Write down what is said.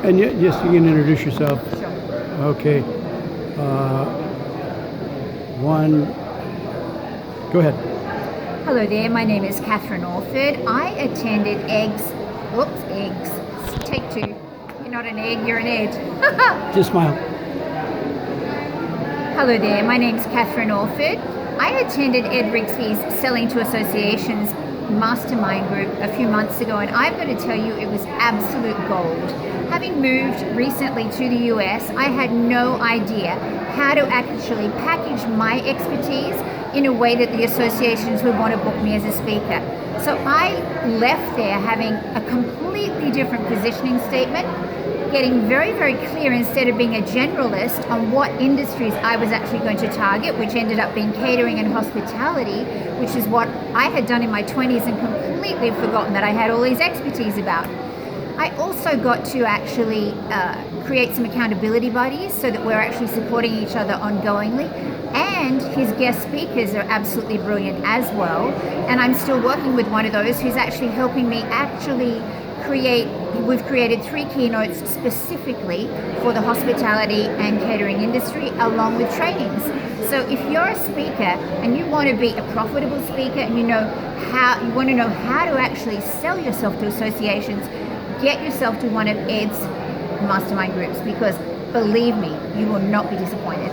And yes, you can introduce yourself. Sure. Okay. One. Go ahead. Hello there, my name is Kathryn Orford. I attended eggs. Take two. You're not an egg, you're an Ed. Just smile. Hello there, my name is Kathryn Orford. I attended Ed Rigsbee's Selling to Associations mastermind group a few months ago, and I've got to tell you, it was absolute gold. Having moved recently to the US, I had no idea how to actually package my expertise in a way that the associations would want to book me as a speaker. So I left there having a completely different positioning statement, getting very, very clear instead of being a generalist on what industries I was actually going to target, which ended up being catering and hospitality, which is what I had done in my 20s and completely forgotten that I had all these expertise about. I also got to actually create some accountability buddies so that we're actually supporting each other ongoingly. And his guest speakers are absolutely brilliant as well. And I'm still working with one of those who's actually helping me actually we've created 3 keynotes specifically for the hospitality and catering industry, along with trainings. So if you're a speaker and you want to be a profitable speaker and you want to know how to actually sell yourself to associations, get yourself to one of Ed's mastermind groups, because believe me, you will not be disappointed.